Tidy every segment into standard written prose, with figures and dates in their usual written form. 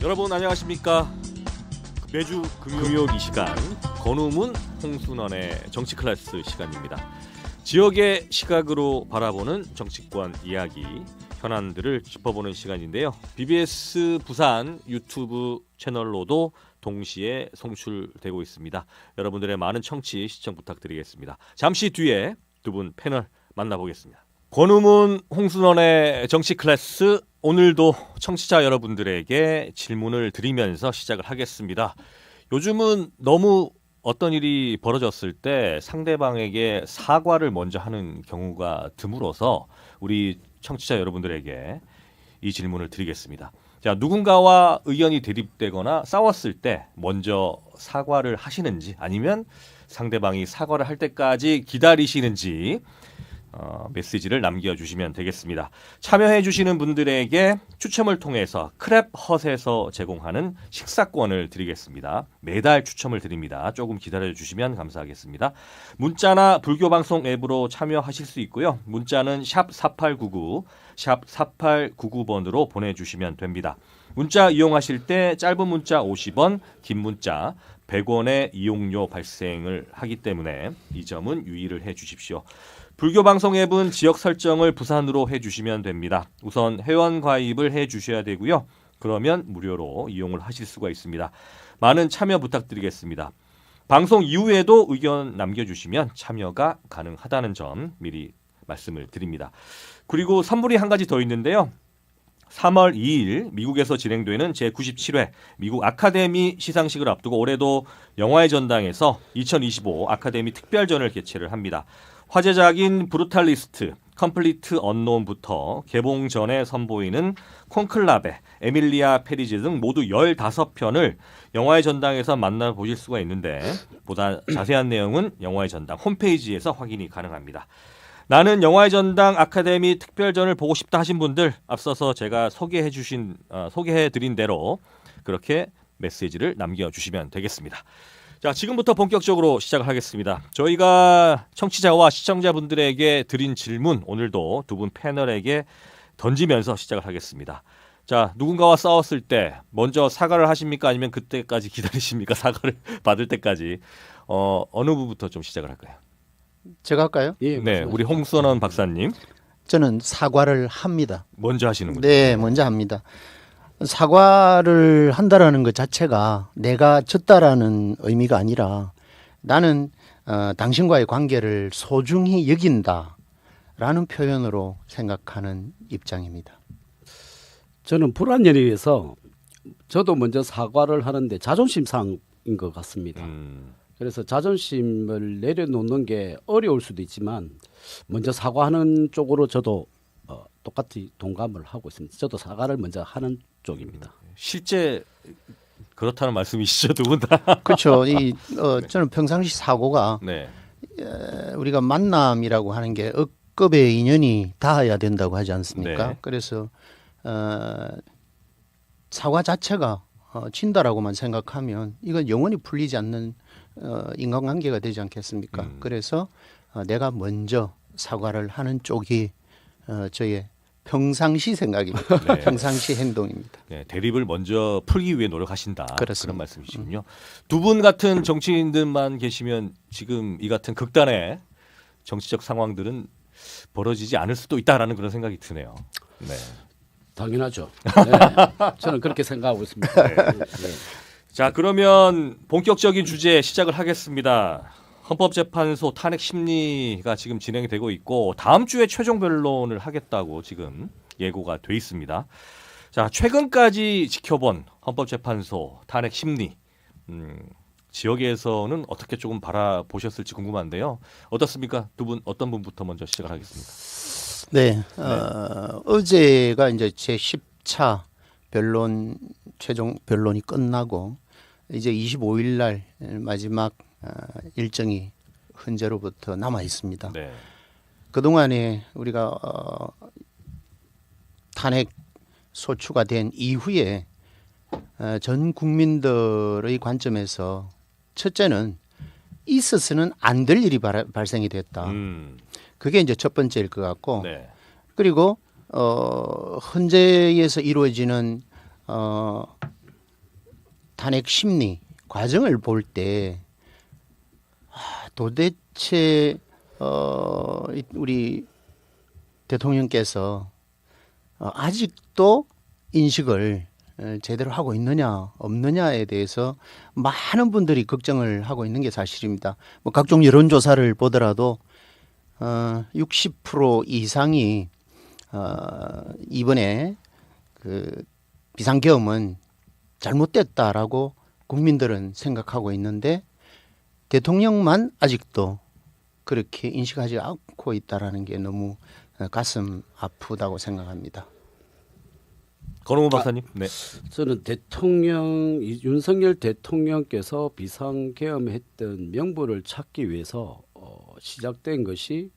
여러분 안녕하십니까? 매주 금요일 이 시간 권우문 홍순원의 정치 클래스 시간입니다. 지역의 시각으로 바라보는 정치권 이야기 현안들을 짚어보는 시간인데요. BBS 부산 유튜브 채널로도 동시에 송출되고 있습니다. 여러분들의 많은 청취 시청 부탁드리겠습니다. 잠시 뒤에 두 분 패널 만나보겠습니다. 권우문 홍순원의 정치 클래스, 오늘도 청취자 여러분들에게 질문을 드리면서 시작을 하겠습니다. 요즘은 너무 어떤 일이 벌어졌을 때 상대방에게 사과를 먼저 하는 경우가 드물어서 우리 청취자 여러분들에게 이 질문을 드리겠습니다. 자, 누군가와 의견이 대립되거나 싸웠을 때 먼저 사과를 하시는지, 아니면 상대방이 사과를 할 때까지 기다리시는지 메시지를 남겨주시면 되겠습니다. 참여해주시는 분들에게 추첨을 통해서 크랩 헛에서 제공하는 식사권을 드리겠습니다. 매달 추첨을 드립니다. 조금 기다려주시면 감사하겠습니다. 문자나 불교방송 앱으로 참여하실 수 있고요. 문자는 샵 4899, 샵 4899번으로 보내주시면 됩니다. 문자 이용하실 때 짧은 문자 50원, 긴 문자 100원의 이용료 발생을 하기 때문에 이 점은 유의를 해주십시오. 불교방송 앱은 지역 설정을 부산으로 해주시면 됩니다. 우선 회원 가입을 해주셔야 되고요. 그러면 무료로 이용을 하실 수가 있습니다. 많은 참여 부탁드리겠습니다. 방송 이후에도 의견 남겨주시면 참여가 가능하다는 점 미리 말씀을 드립니다. 그리고 선물이 한 가지 더 있는데요. 3월 2일 미국에서 진행되는 제97회 미국 아카데미 시상식을 앞두고 올해도 영화의 전당에서 2025 아카데미 특별전을 개최를 합니다. 화제작인 브루탈리스트, 컴플리트 언노운부터 개봉 전에 선보이는 콘클라베, 에밀리아 페리즈 등 모두 15편을 영화의 전당에서 만나보실 수가 있는데, 보다 자세한 내용은 영화의 전당 홈페이지에서 확인이 가능합니다. 나는 영화의 전당 아카데미 특별전을 보고 싶다 하신 분들, 앞서서 제가 소개해드린 대로 그렇게 메시지를 남겨주시면 되겠습니다. 자, 지금부터 본격적으로 시작을 하겠습니다. 저희가 청취자와 시청자분들에게 드린 질문, 오늘도 두 분 패널에게 던지면서 시작을 하겠습니다. 자, 누군가와 싸웠을 때 먼저 사과를 하십니까? 아니면 그때까지 기다리십니까? 사과를 받을 때까지. 어느 분부터 좀 시작을 할까요? 제가 할까요? 예, 네, 우리 홍순원 박사님 저는 사과를 합니다. 먼저 하시는군요. 네, 먼저 합니다. 사과를 한다라는 것 자체가 내가 졌다라는 의미가 아니라 나는 당신과의 관계를 소중히 여긴다라는 표현으로 생각하는 입장입니다. 저는 불안연에 의해서 저도 먼저 사과를 하는데 자존심 상인 것 같습니다. 그래서 자존심을 내려놓는 게 어려울 수도 있지만 먼저 사과하는 쪽으로 저도 똑같이 동감을 하고 있습니다. 저도 사과를 먼저 하는 쪽입니다. 실제 그렇다는 말씀이시죠, 두 분 다? 그렇죠. 저는 평상시 사고가 네. 우리가 만남이라고 하는 게 억급의 인연이 닿아야 된다고 하지 않습니까? 네. 그래서 사과 자체가 진다라고만 생각하면 이건 영원히 풀리지 않는 인간관계가 되지 않겠습니까? 그래서 내가 먼저 사과를 하는 쪽이 저의 평상시 생각입니다. 네. 평상시 행동입니다. 네, 대립을 먼저 풀기 위해 노력하신다. 그렇습니다. 그런 말씀이시군요. 두 분 같은 정치인들만 계시면 지금 이 같은 극단의 정치적 상황들은 벌어지지 않을 수도 있다라는 그런 생각이 드네요. 네. 당연하죠. 네, 저는 그렇게 생각하고 있습니다. 네. 자, 그러면 본격적인 주제 시작을 하겠습니다. 헌법재판소 탄핵 심리가 지금 진행이 되고 있고 다음 주에 최종 변론을 하겠다고 지금 예고가 돼 있습니다. 자, 최근까지 지켜본 헌법재판소 탄핵 심리, 지역에서는 어떻게 조금 바라보셨을지 궁금한데요. 어떻습니까? 두 분 어떤 분부터 먼저 시작을 하겠습니다. 네, 어제가 이제 제 10차 변론 최종 변론이 끝나고 이제 25일 날 마지막 일정이 현재로부터 남아 있습니다. 네. 그 동안에 우리가 탄핵 소추가 된 이후에 전 국민들의 관점에서 첫째는 있어서는 안 될 일이 발생이 됐다. 그게 이제 첫 번째일 것 같고, 네. 그리고 헌재에서 이루어지는 탄핵 심리 과정을 볼 때 도대체 우리 대통령께서 아직도 인식을 제대로 하고 있느냐 없느냐에 대해서 많은 분들이 걱정을 하고 있는 게 사실입니다. 뭐 각종 여론조사를 보더라도 60% 이상이 이번에 그 비상계엄은 잘못됐다라고 국민들은 생각하고 있는데 대통령만 아직도 그렇게 인식하지 않고 있다라는 게 너무 가슴 아프다고 생각합니다. 권오무 박사님. 네. 저는 윤석열 대통령께서 비상계엄했던 명분을 찾기 위해서 시작된 것이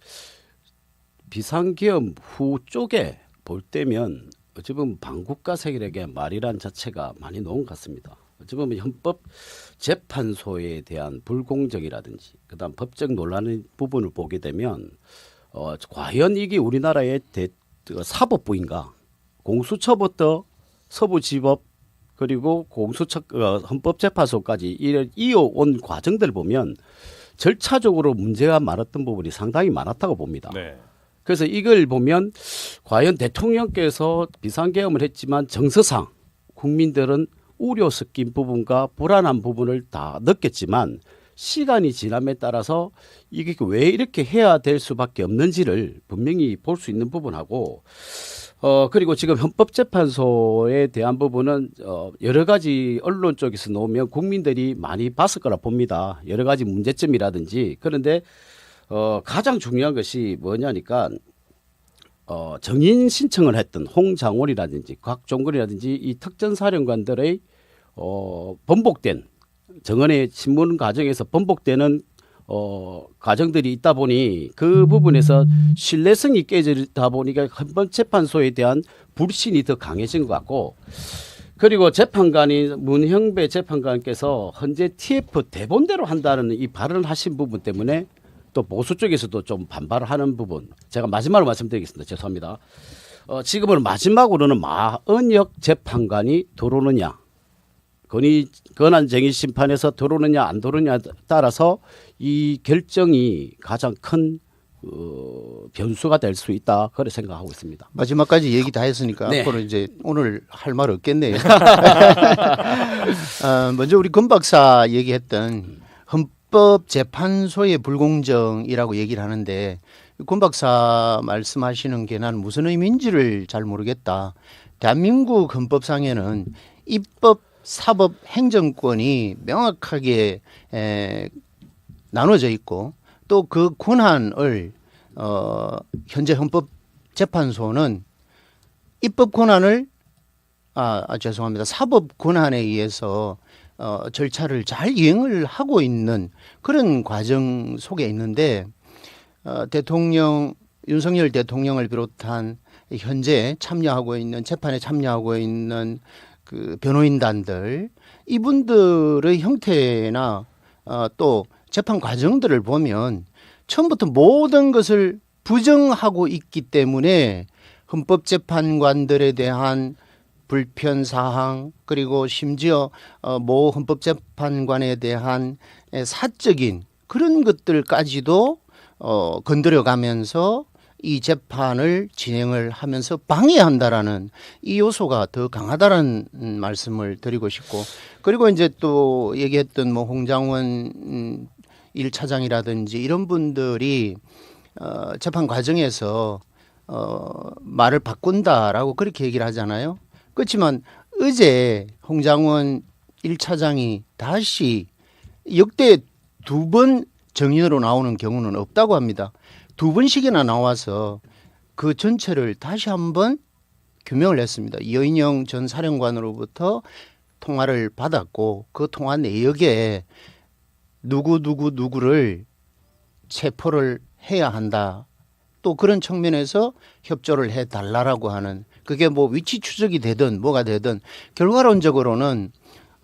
비상계엄 후 쪽에 볼 때면 어찌 보면 반국가세력의 말이란 자체가 많이 놓은 것 같습니다. 어찌 보면 헌법재판소에 대한 불공정이라든지 그다음 법적 논란의 부분을 보게 되면 과연 이게 우리나라의 사법부인가? 공수처부터 서부지법 그리고 헌법재판소까지 이어온 과정들을 보면 절차적으로 문제가 많았던 부분이 상당히 많았다고 봅니다. 네. 그래서 이걸 보면 과연 대통령께서 비상계엄을 했지만 정서상 국민들은 우려 섞인 부분과 불안한 부분을 다 느꼈지만 시간이 지남에 따라서 이게 왜 이렇게 해야 될 수밖에 없는지를 분명히 볼 수 있는 부분하고 그리고 지금 헌법재판소에 대한 부분은 여러 가지 언론 쪽에서 놓으면 국민들이 많이 봤을 거라 봅니다. 여러 가지 문제점이라든지 그런데 가장 중요한 것이 뭐냐니까 정인 신청을 했던 홍장원이라든지 곽종근이라든지 이 특전사령관들의 번복된 정언의 신문 과정에서 번복되는 과정들이 있다 보니 그 부분에서 신뢰성이 깨지다 보니까 헌법재판소에 대한 불신이 더 강해진 것 같고 그리고 재판관이 문형배 재판관께서 현재 TF 대본대로 한다는 이 발언을 하신 부분 때문에 또 보수 쪽에서도 좀 반발을 하는 부분 제가 마지막으로 말씀드리겠습니다. 죄송합니다. 지금은 마지막으로는 마은혁 재판관이 들어오느냐 권한쟁의 심판에서 들어오느냐 안 들어오느냐에 따라서 이 결정이 가장 큰 변수가 될 수 있다 그렇게 생각하고 있습니다. 마지막까지 얘기 다 했으니까 네. 앞으로 이제 오늘 할 말 없겠네요. 먼저 우리 권 박사 얘기했던 헌법재판소의 불공정이라고 얘기를 하는데 권 박사 말씀하시는 게 난 무슨 의미인지를 잘 모르겠다. 대한민국 헌법상에는 입법, 사법, 행정권이 명확하게 나눠져 있고 또 그 권한을 현재 헌법재판소는 입법 권한을 죄송합니다. 사법 권한에 의해서 절차를 잘 이행을 하고 있는 그런 과정 속에 있는데 윤석열 대통령을 비롯한 현재 참여하고 있는 재판에 참여하고 있는 그 변호인단들 이분들의 형태나 또 재판 과정들을 보면 처음부터 모든 것을 부정하고 있기 때문에 헌법재판관들에 대한 불편 사항 그리고 심지어 모 헌법재판관에 대한 사적인 그런 것들까지도 건드려가면서 이 재판을 진행을 하면서 방해한다라는 이 요소가 더 강하다라는 말씀을 드리고 싶고 그리고 이제 또 얘기했던 뭐 홍장원 1차장이라든지 이런 분들이 재판 과정에서 말을 바꾼다라고 그렇게 얘기를 하잖아요. 그렇지만 어제 홍장원 1차장이 다시 역대 2번 정인으로 나오는 경우는 없다고 합니다. 2번씩이나 나와서 그 전체를 다시 한번 규명을 했습니다. 여인영 전 사령관으로부터 통화를 받았고 그 통화 내역에 누구를 체포를 해야 한다. 또 그런 측면에서 협조를 해달라고 하는 그게 뭐 위치 추적이 되든 뭐가 되든 결과론적으로는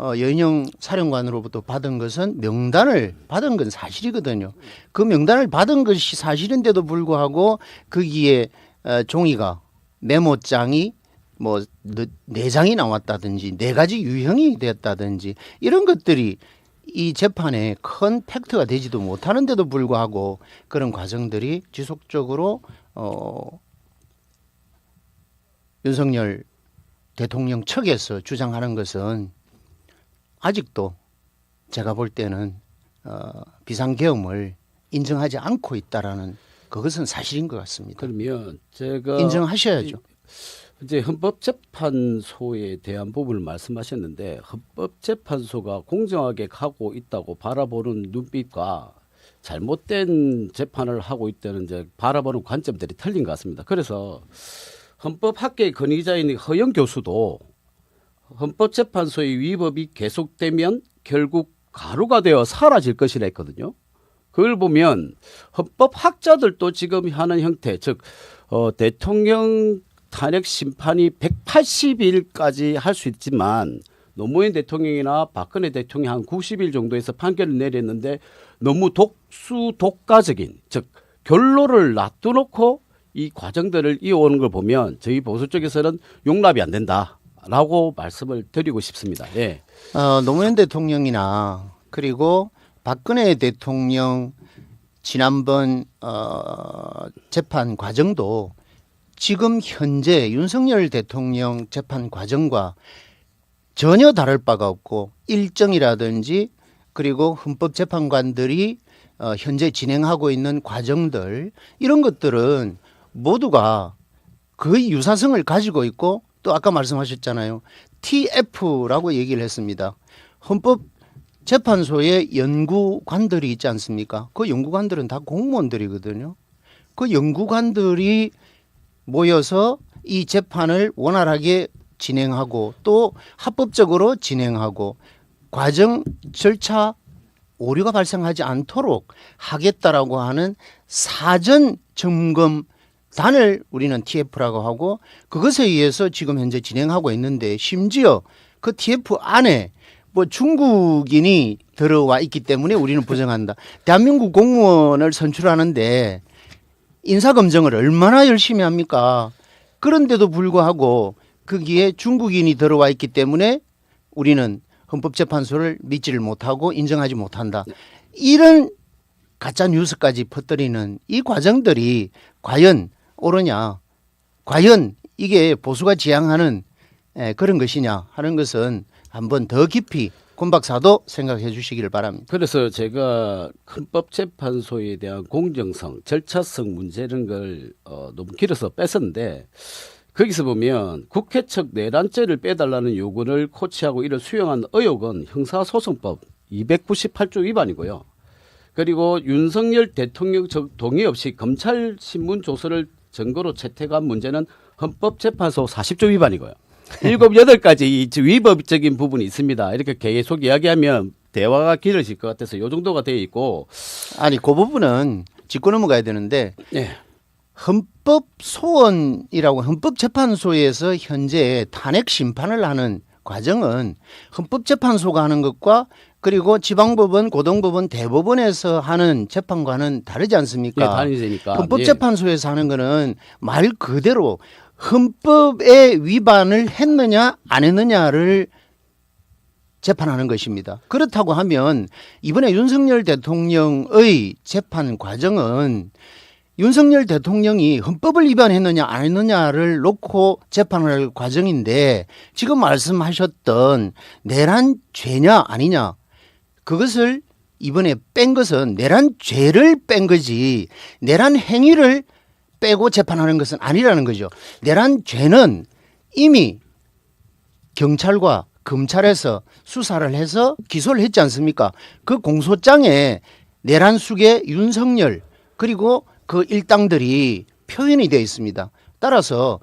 여인영 사령관으로부터 받은 것은 명단을 받은 건 사실이거든요. 그 명단을 받은 것이 사실인데도 불구하고 거기에 종이가 메모장이 뭐 내장이 나왔다든지 4가지 유형이 됐다든지 이런 것들이 이 재판에 큰 팩트가 되지도 못하는데도 불구하고 그런 과정들이 지속적으로 윤석열 대통령 측에서 주장하는 것은 아직도 제가 볼 때는 비상계엄을 인정하지 않고 있다라는 그것은 사실인 것 같습니다. 그러면 제가 인정하셔야죠. 이제 헌법재판소에 대한 부분을 말씀하셨는데 헌법재판소가 공정하게 가고 있다고 바라보는 눈빛과 잘못된 재판을 하고 있다는 이제 바라보는 관점들이 틀린 것 같습니다. 그래서 헌법학계의 권위자인 허영 교수도 헌법재판소의 위법이 계속되면 결국 가루가 되어 사라질 것이라 했거든요. 그걸 보면 헌법학자들도 지금 하는 형태, 즉 대통령 탄핵 심판이 180일까지 할 수 있지만 노무현 대통령이나 박근혜 대통령이 한 90일 정도에서 판결을 내렸는데 너무 독수독가적인, 즉 결론을 놔두놓고 이 과정들을 이어오는 걸 보면 저희 보수 쪽에서는 용납이 안 된다라고 말씀을 드리고 싶습니다. 예. 노무현 대통령이나 그리고 박근혜 대통령 지난번 재판 과정도 지금 현재 윤석열 대통령 재판 과정과 전혀 다를 바가 없고 일정이라든지 그리고 헌법재판관들이 현재 진행하고 있는 과정들 이런 것들은 모두가 거의 유사성을 가지고 있고 또 아까 말씀하셨잖아요. TF라고 얘기를 했습니다. 헌법재판소에 연구관들이 있지 않습니까? 그 연구관들은 다 공무원들이거든요. 그 연구관들이 모여서 이 재판을 원활하게 진행하고 또 합법적으로 진행하고 과정 절차 오류가 발생하지 않도록 하겠다라고 하는 사전 점검단을 우리는 TF라고 하고 그것에 의해서 지금 현재 진행하고 있는데 심지어 그 TF 안에 뭐 중국인이 들어와 있기 때문에 우리는 부정한다. 대한민국 공무원을 선출하는데 인사검증을 얼마나 열심히 합니까? 그런데도 불구하고 거기에 중국인이 들어와 있기 때문에 우리는 헌법재판소를 믿지를 못하고 인정하지 못한다. 이런 가짜 뉴스까지 퍼뜨리는 이 과정들이 과연 옳으냐? 과연 이게 보수가 지향하는 그런 것이냐 하는 것은 한번 더 깊이 권 박사도 생각해 주시기를 바랍니다. 그래서 제가 헌법재판소에 대한 공정성, 절차성 문제 이런 걸 너무 길어서 뺐었는데 거기서 보면 국회 측 내란죄를 빼달라는 요구를 코치하고 이를 수용한 의혹은 형사소송법 298조 위반이고요. 그리고 윤석열 대통령 동의 없이 검찰 신문 조서를 증거로 채택한 문제는 헌법재판소 40조 위반이고요. 7, 8가지 이 위법적인 부분이 있습니다. 이렇게 계속 이야기하면 대화가 길어질 것 같아서 이 정도가 되어 있고. 아니 그 부분은 짚고 넘어가야 되는데 네. 헌법소원이라고 헌법재판소에서 현재 탄핵 심판을 하는 과정은 헌법재판소가 하는 것과 그리고 지방법원, 고등법원, 대법원에서 하는 재판과는 다르지 않습니까? 네, 다르니까. 헌법재판소에서 하는 거는 말 그대로 헌법의 위반을 했느냐 안 했느냐를 재판하는 것입니다. 그렇다고 하면 이번에 윤석열 대통령의 재판 과정은 윤석열 대통령이 헌법을 위반했느냐 안 했느냐를 놓고 재판을 할 과정인데 지금 말씀하셨던 내란죄냐 아니냐 그것을 이번에 뺀 것은 내란죄를 뺀 거지 내란 행위를 빼고 재판하는 것은 아니라는 거죠. 내란죄는 이미 경찰과 검찰에서 수사를 해서 기소를 했지 않습니까? 그 공소장에 내란숙의 윤석열 그리고 그 일당들이 표현이 되어 있습니다. 따라서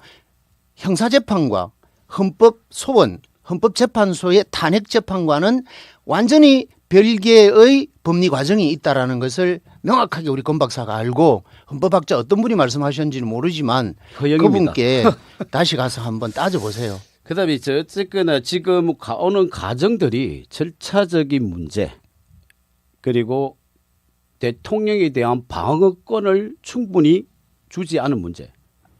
형사재판과 헌법소원, 헌법재판소의 탄핵재판과는 완전히 별개의 법리 과정이 있다라는 것을 명확하게 우리 권 박사가 알고 헌법학자 어떤 분이 말씀하셨는지는 모르지만 허영입니다. 그분께 다시 가서 한번 따져보세요. 그다음에 어쨌거나 지금 오는 과정들이 절차적인 문제 그리고 대통령에 대한 방어권을 충분히 주지 않은 문제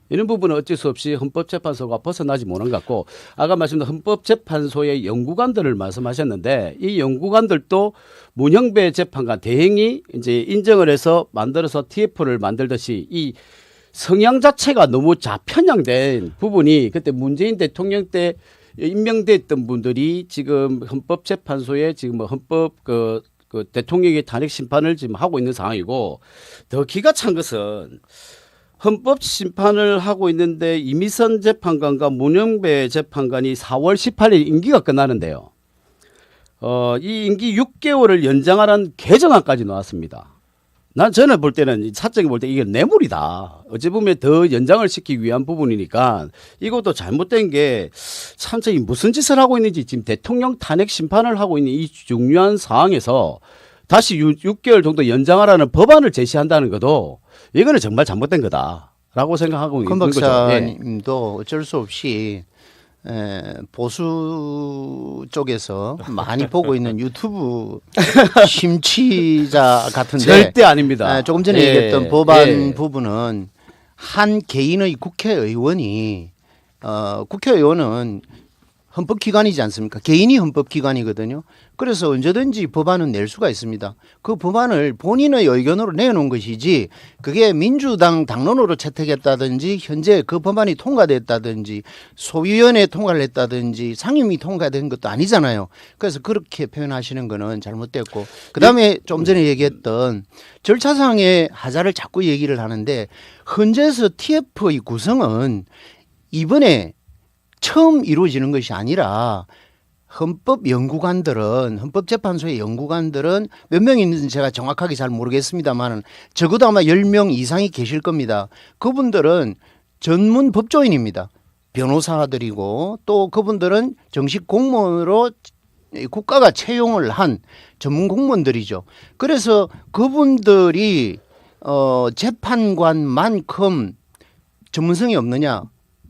이런 부분은 어쩔 수 없이 헌법재판소가 벗어나지 못한 것 같고 아까 말씀드린 헌법재판소의 연구관들을 말씀하셨는데 이 연구관들도 문형배 재판관 대행이 이제 인정을 해서 만들어서 TF를 만들듯이 이 성향 자체가 너무 좌편향된 부분이 그때 문재인 대통령 때 임명됐던 분들이 지금 헌법재판소에 지금 헌법 그 대통령의 탄핵 심판을 지금 하고 있는 상황이고 더 기가 찬 것은 헌법 심판을 하고 있는데 이미선 재판관과 문영배 재판관이 4월 18일 임기가 끝나는데요. 이 임기 6개월을 연장하라는 개정안까지 나왔습니다. 저는 볼 때는 사적인 볼 때 이게 뇌물이다. 어찌 보면 더 연장을 시키기 위한 부분이니까 이것도 잘못된 게 참 무슨 짓을 하고 있는지 지금 대통령 탄핵 심판을 하고 있는 이 중요한 상황에서 다시 6개월 정도 연장하라는 법안을 제시한다는 것도 이거는 정말 잘못된 거다라고 생각하고 있는 거죠. 박사님도 어쩔 수 없이 보수 쪽에서 많이 보고 있는 유튜브 심취자 같은데 절대 아닙니다. 조금 전에 얘기했던 법안 부분은 한 개인의 국회의원이 국회의원은 헌법기관이지 않습니까? 개인이 헌법기관이거든요. 그래서 언제든지 법안은 낼 수가 있습니다. 그 법안을 본인의 의견으로 내놓은 것이지 그게 민주당 당론으로 채택했다든지 현재 그 법안이 통과됐다든지 소위원회 통과를 했다든지 상임위 통과된 것도 아니잖아요. 그래서 그렇게 표현하시는 거는 잘못됐고 그다음에 좀 전에 얘기했던 절차상의 하자를 자꾸 얘기를 하는데 헌재에서 TF의 구성은 이번에 처음 이루어지는 것이 아니라 헌법재판소의 연구관들은 몇 명 있는지 제가 정확하게 잘 모르겠습니다만 적어도 아마 10명 이상이 계실 겁니다. 그분들은 전문 법조인입니다. 변호사들이고 또 그분들은 정식 공무원으로 국가가 채용을 한 전문 공무원들이죠. 그래서 그분들이 재판관만큼 전문성이 없느냐?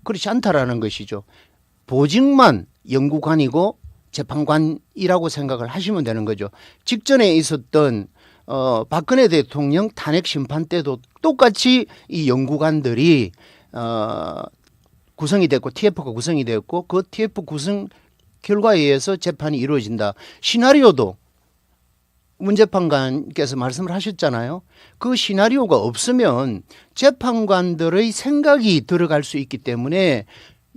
그렇지 않다라는 것이죠. 보직만 연구관이고 재판관이라고 생각을 하시면 되는 거죠. 직전에 있었던 박근혜 대통령 탄핵 심판 때도 똑같이 이 연구관들이 구성이 됐고 TF가 구성이 됐고 그 TF 구성 결과에 의해서 재판이 이루어진다. 시나리오도 문 재판관께서 말씀을 하셨잖아요. 그 시나리오가 없으면 재판관들의 생각이 들어갈 수 있기 때문에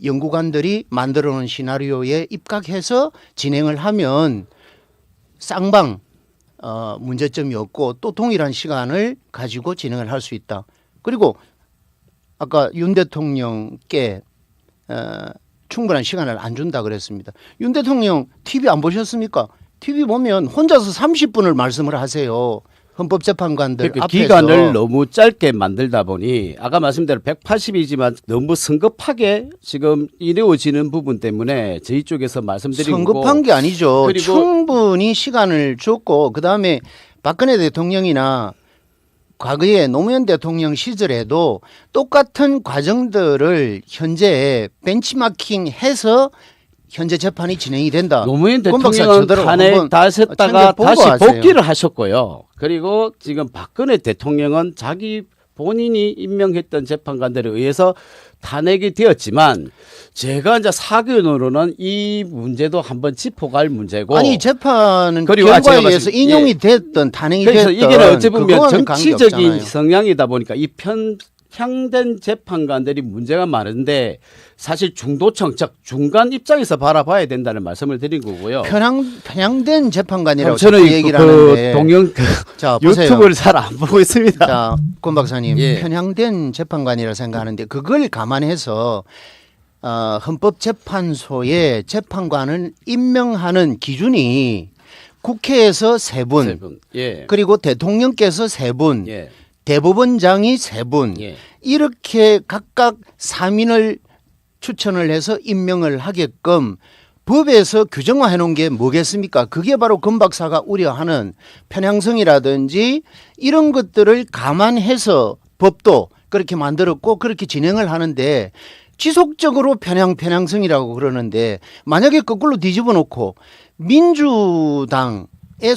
연구관들이 만들어 놓은 시나리오에 입각해서 진행을 하면 쌍방 문제점이 없고 또 동일한 시간을 가지고 진행을 할 수 있다. 그리고 아까 윤 대통령께 충분한 시간을 안 준다 그랬습니다. 윤 대통령 TV 안 보셨습니까? TV 보면 혼자서 30분을 말씀을 하세요. 헌법재판관들 그러니까 앞에서. 기간을 너무 짧게 만들다 보니 아까 말씀대로 180이지만 너무 성급하게 지금 이루어지는 부분 때문에 저희 쪽에서 말씀드리고 성급한 게 아니죠. 그리고 충분히 시간을 줬고 그다음에 박근혜 대통령이나 과거에 노무현 대통령 시절에도 똑같은 과정들을 현재 벤치마킹해서 현재 재판이 진행이 된다. 노무현 권 박사 대통령은 저대로 탄핵 한번 다 했다가 챙겨보고 다시 하세요. 복귀를 하셨고요. 그리고 지금 박근혜 대통령은 자기 본인이 임명했던 재판관들에 의해서 탄핵이 되었지만 제가 이제 사견으로는 이 문제도 한번 짚어갈 문제고 아니 재판은 그리고 결과에 제가 의해서 인용이 됐던 탄핵이 그래서 됐던 이게 어찌 보면 그거와는 정치적인 관계없잖아요. 성향이다 보니까 이 편향된 재판관들이 문제가 많은데 사실 중도청 즉 중간 입장에서 바라봐야 된다는 말씀을 드린 거고요. 편향된 재판관이라고 저는 자꾸 얘기를 그 하는데 동영 자 보세요. 유튜브를 잘 안 보고 있습니다. 자, 권 박사님 예. 편향된 재판관이라 생각하는데 그걸 감안해서 헌법재판소의 재판관을 임명하는 기준이 국회에서 세 분, 세 분. 예. 그리고 대통령께서 세 분, 예. 대법원장이 세 분, 예. 이렇게 각각 3인을 추천을 해서 임명을 하게끔 법에서 규정화해 놓은 게 뭐겠습니까? 그게 바로 권 박사가 우려하는 편향성이라든지 이런 것들을 감안해서 법도 그렇게 만들었고 그렇게 진행을 하는데 지속적으로 편향성이라고 그러는데 만약에 거꾸로 뒤집어 놓고 민주당에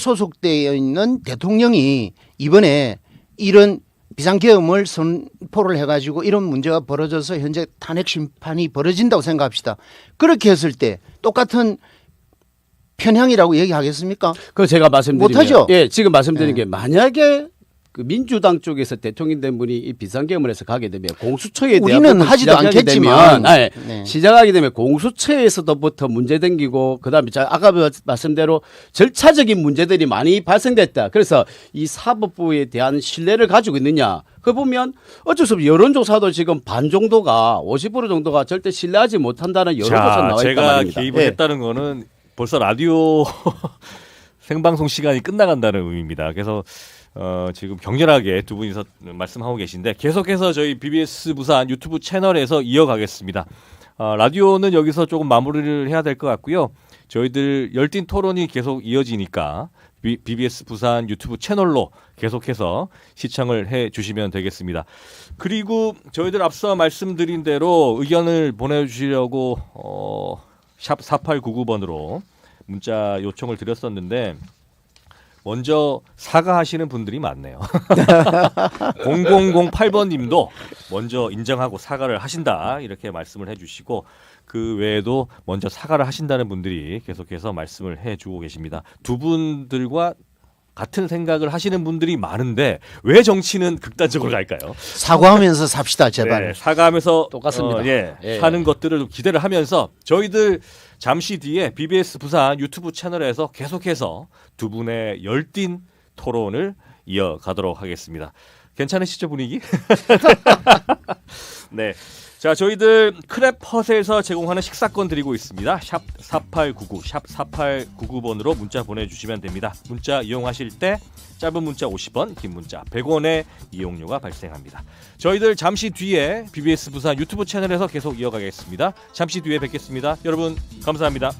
소속되어 있는 대통령이 이번에 이런 비상계엄을 선포를 해가지고 이런 문제가 벌어져서 현재 탄핵 심판이 벌어진다고 생각합시다. 그렇게 했을 때 똑같은 편향이라고 얘기하겠습니까? 그 제가 말씀드리면 못하죠? 예, 지금 말씀드린 예. 게 만약에 그 민주당 쪽에서 대통령 된 분이 이 비상계엄을 해서 가게 되면 공수처에 대한 우리는 부분 하지도 시작하게 않겠지만, 되면, 네. 시작하게 되면 공수처에서부터 문제 생기고 그다음에 아까 말씀대로 절차적인 문제들이 많이 발생됐다. 그래서 이 사법부에 대한 신뢰를 가지고 있느냐? 그 보면 어쩔 수 없이 여론조사도 지금 반 정도가 50% 정도가 절대 신뢰하지 못한다는 여론조사 나와 있단 제가 말입니다. 개입을 예. 했다는 거는 벌써 라디오 생방송 시간이 끝나간다는 의미입니다. 그래서 지금 격렬하게 두 분이서 말씀하고 계신데 계속해서 저희 BBS 부산 유튜브 채널에서 이어가겠습니다. 라디오는 여기서 조금 마무리를 해야 될 것 같고요. 저희들 열띤 토론이 계속 이어지니까 BBS 부산 유튜브 채널로 계속해서 시청을 해 주시면 되겠습니다. 그리고 저희들 앞서 말씀드린 대로 의견을 보내주시려고 샵 4899번으로 문자 요청을 드렸었는데 먼저 사과하시는 분들이 많네요. 0008번님도 먼저 인정하고 사과를 하신다 이렇게 말씀을 해주시고 그 외에도 먼저 사과를 하신다는 분들이 계속해서 말씀을 해주고 계십니다. 두 분들과 같은 생각을 하시는 분들이 많은데 왜 정치는 극단적으로 갈까요? 사과하면서 삽시다 제발. 네, 사과하면서 똑같습니다. 예, 예. 사는 것들을 좀 기대를 하면서 저희들 잠시 뒤에 BBS 부산 유튜브 채널에서 계속해서 두 분의 열띤 토론을 이어가도록 하겠습니다. 괜찮으시죠 분위기? 네. 자, 저희들 크랩헛에서 제공하는 식사권 드리고 있습니다. 샵 4899, 샵 4899번으로 문자 보내주시면 됩니다. 문자 이용하실 때 짧은 문자 50원, 긴 문자 100원의 이용료가 발생합니다. 저희들 잠시 뒤에 BBS 부산 유튜브 채널에서 계속 이어가겠습니다. 잠시 뒤에 뵙겠습니다. 여러분 감사합니다.